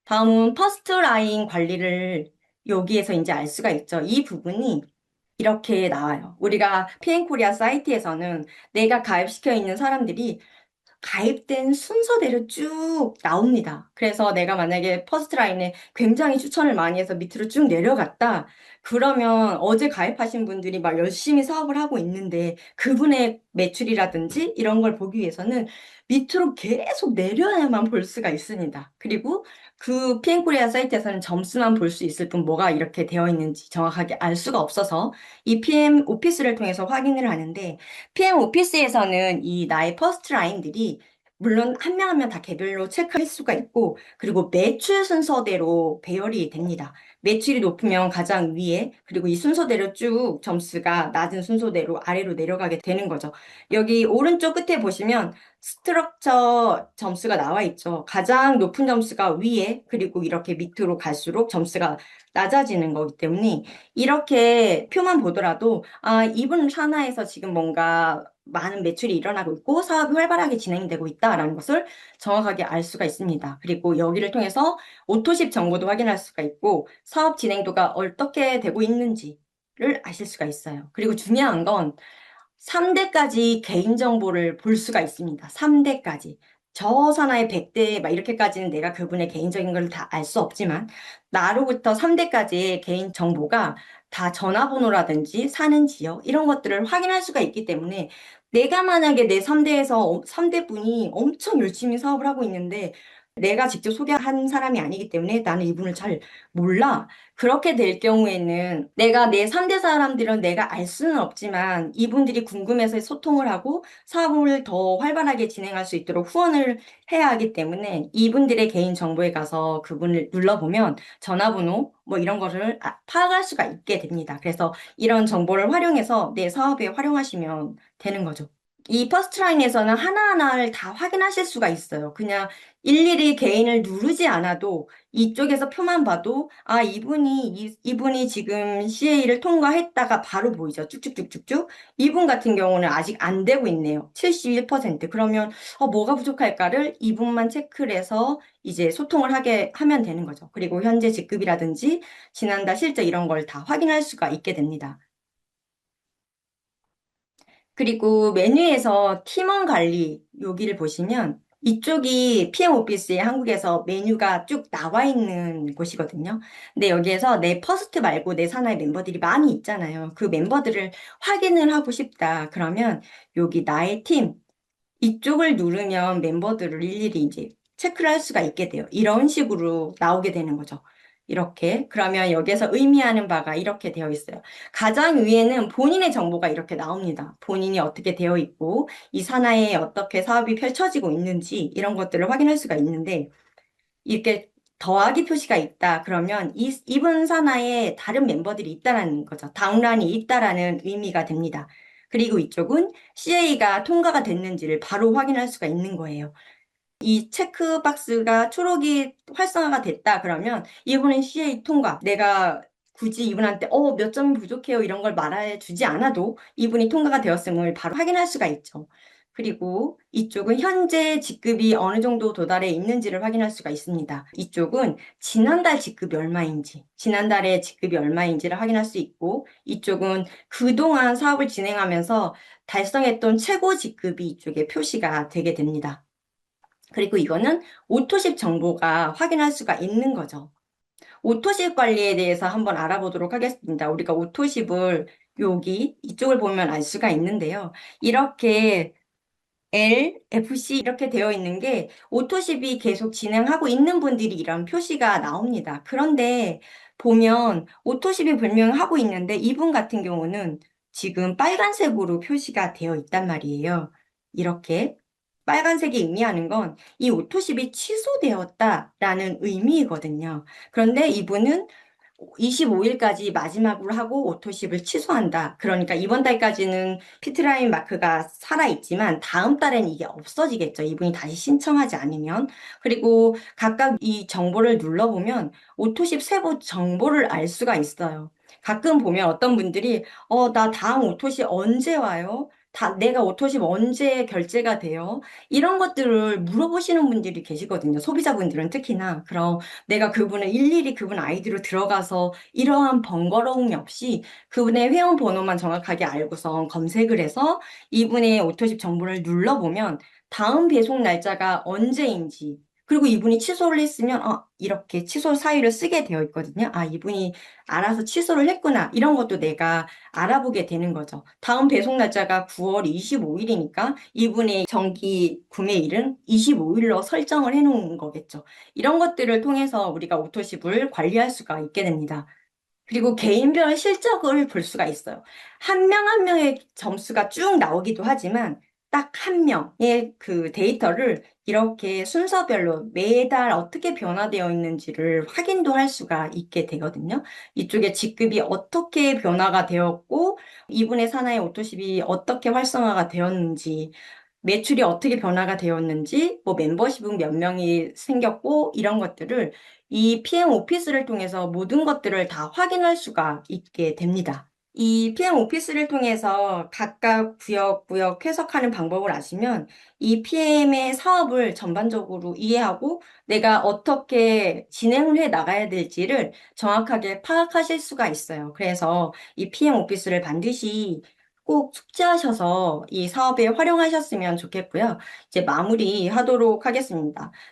다음은 퍼스트 라인 관리를 여기에서 이제 알 수가 있죠. 이 부분이 이렇게 나와요. 우리가 PN코리아 사이트에서는 내가 가입시켜 있는 사람들이 가입된 순서대로 쭉 나옵니다. 그래서 내가 만약에 퍼스트 라인에 굉장히 추천을 많이 해서 밑으로 쭉 내려갔다. 그러면 어제 가입하신 분들이 막 열심히 사업을 하고 있는데 그분의 매출이라든지 이런 걸 보기 위해서는 밑으로 계속 내려야만 볼 수가 있습니다. 그리고 그 PN코리아 사이트에서는 점수만 볼 수 있을 뿐 뭐가 이렇게 되어 있는지 정확하게 알 수가 없어서 이 PM 오피스를 통해서 확인을 하는데 PM 오피스에서는 이 나의 퍼스트 라인들이 물론 한 명 한 명 다 개별로 체크할 수가 있고 그리고 매출 순서대로 배열이 됩니다. 매출이 높으면 가장 위에 그리고 이 순서대로 쭉 점수가 낮은 순서대로 아래로 내려가게 되는 거죠. 여기 오른쪽 끝에 보시면 스트럭처 점수가 나와 있죠. 가장 높은 점수가 위에 그리고 이렇게 밑으로 갈수록 점수가 낮아지는 거기 때문에 이렇게 표만 보더라도 아, 이분 산하에서 지금 뭔가 많은 매출이 일어나고 있고 사업이 활발하게 진행되고 있다라는 것을 정확하게 알 수가 있습니다. 그리고 여기를 통해서 오토십 정보도 확인할 수가 있고 사업 진행도가 어떻게 되고 있는지를 아실 수가 있어요. 그리고 중요한 건 3대까지 개인정보를 볼 수가 있습니다. 3대까지. 저 산하의 100대 막 이렇게까지는 내가 그분의 개인적인 걸 다 알 수 없지만 나로부터 3대까지의 개인정보가 다 전화번호라든지 사는 지역 이런 것들을 확인할 수가 있기 때문에 내가 만약에 내 3대에서 3대 분이 엄청 열심히 사업을 하고 있는데 내가 직접 소개한 사람이 아니기 때문에 나는 이분을 잘 몰라. 그렇게 될 경우에는 내가 내 3대 사람들은 내가 알 수는 없지만 이분들이 궁금해서 소통을 하고 사업을 더 활발하게 진행할 수 있도록 후원을 해야 하기 때문에 이분들의 개인 정보에 가서 그분을 눌러보면 전화번호 뭐 이런 거를 파악할 수가 있게 됩니다. 그래서 이런 정보를 활용해서 내 사업에 활용하시면 되는 거죠. 이 퍼스트라인에서는 하나하나를 다 확인하실 수가 있어요. 그냥 일일이 개인을 누르지 않아도 이쪽에서 표만 봐도 아 이분이 지금 CA를 통과했다가 바로 보이죠. 쭉쭉쭉쭉쭉. 이분 같은 경우는 아직 안 되고 있네요. 71%. 그러면 뭐가 부족할까를 이분만 체크를 해서 이제 소통을 하게 하면 되는 거죠. 그리고 현재 직급이라든지 지난달 실적 이런 걸 다 확인할 수가 있게 됩니다. 그리고 메뉴에서 팀원 관리 여기를 보시면 이쪽이 PM 오피스에 한국에서 메뉴가 쭉 나와 있는 곳이거든요. 근데 여기에서 내 퍼스트 말고 내 산하의 멤버들이 많이 있잖아요. 그 멤버들을 확인을 하고 싶다. 그러면 여기 나의 팀 이쪽을 누르면 멤버들을 일일이 이제 체크를 할 수가 있게 돼요. 이런 식으로 나오게 되는 거죠. 이렇게. 그러면 여기에서 의미하는 바가 이렇게 되어 있어요. 가장 위에는 본인의 정보가 이렇게 나옵니다. 본인이 어떻게 되어 있고, 이 산하에 어떻게 사업이 펼쳐지고 있는지, 이런 것들을 확인할 수가 있는데, 이렇게 더하기 표시가 있다. 그러면 이분 산하에 다른 멤버들이 있다라는 거죠. 다운라인이 있다라는 의미가 됩니다. 그리고 이쪽은 CA가 통과가 됐는지를 바로 확인할 수가 있는 거예요. 이 체크박스가 초록이 활성화가 됐다 그러면 이분은 CA 통과. 내가 굳이 이분한테 몇 점이 부족해요 이런 걸 말해 주지 않아도 이분이 통과가 되었음을 바로 확인할 수가 있죠. 그리고 이쪽은 현재 직급이 어느 정도 도달해 있는지를 확인할 수가 있습니다. 이쪽은 지난달 직급이 얼마인지, 지난달에 직급이 얼마인지를 확인할 수 있고, 이쪽은 그동안 사업을 진행하면서 달성했던 최고 직급이 이쪽에 표시가 되게 됩니다. 그리고 이거는 오토십 정보가 확인할 수가 있는 거죠. 오토십 관리에 대해서 한번 알아보도록 하겠습니다. 우리가 오토십을 여기 이쪽을 보면 알 수가 있는데요. 이렇게 L, FC 이렇게 되어 있는 게 오토십이 계속 진행하고 있는 분들이 이런 표시가 나옵니다. 그런데 보면 오토십이 분명하고 있는데 이분 같은 경우는 지금 빨간색으로 표시가 되어 있단 말이에요. 이렇게 빨간색이 의미하는 건 이 오토십이 취소되었다라는 의미이거든요. 그런데 이분은 25일까지 마지막으로 하고 오토십을 취소한다. 그러니까 이번 달까지는 피트라인 마크가 살아있지만 다음 달엔 이게 없어지겠죠. 이분이 다시 신청하지 않으면. 그리고 각각 이 정보를 눌러보면 오토십 세부 정보를 알 수가 있어요. 가끔 보면 어떤 분들이 나 다음 오토시 언제 와요? 내가 오토십 언제 결제가 돼요? 이런 것들을 물어보시는 분들이 계시거든요. 소비자분들은 특히나. 그럼 내가 그분을 일일이 그분 아이디로 들어가서 이러한 번거로움이 없이 그분의 회원 번호만 정확하게 알고서 검색을 해서 이분의 오토십 정보를 눌러보면 다음 배송 날짜가 언제인지, 그리고 이분이 취소를 했으면 이렇게 취소 사유를 쓰게 되어 있거든요. 이분이 알아서 취소를 했구나. 이런 것도 내가 알아보게 되는 거죠. 다음 배송 날짜가 9월 25일이니까 이분의 정기 구매일은 25일로 설정을 해놓은 거겠죠. 이런 것들을 통해서 우리가 오토십을 관리할 수가 있게 됩니다. 그리고 개인별 실적을 볼 수가 있어요. 한 명 한 명의 점수가 쭉 나오기도 하지만 딱 한 명의 그 데이터를 이렇게 순서별로 매달 어떻게 변화되어 있는지를 확인도 할 수가 있게 되거든요. 이쪽에 직급이 어떻게 변화가 되었고, 이분의 사나이 오토십이 어떻게 활성화가 되었는지, 매출이 어떻게 변화가 되었는지, 뭐 멤버십은 몇 명이 생겼고, 이런 것들을 이 PM 오피스를 통해서 모든 것들을 다 확인할 수가 있게 됩니다. 이 PM 오피스를 통해서 각각 구역 해석하는 방법을 아시면 이 PM의 사업을 전반적으로 이해하고 내가 어떻게 진행을 해 나가야 될지를 정확하게 파악하실 수가 있어요. 그래서 이 PM 오피스를 반드시 꼭 숙지하셔서 이 사업에 활용하셨으면 좋겠고요. 이제 마무리하도록 하겠습니다.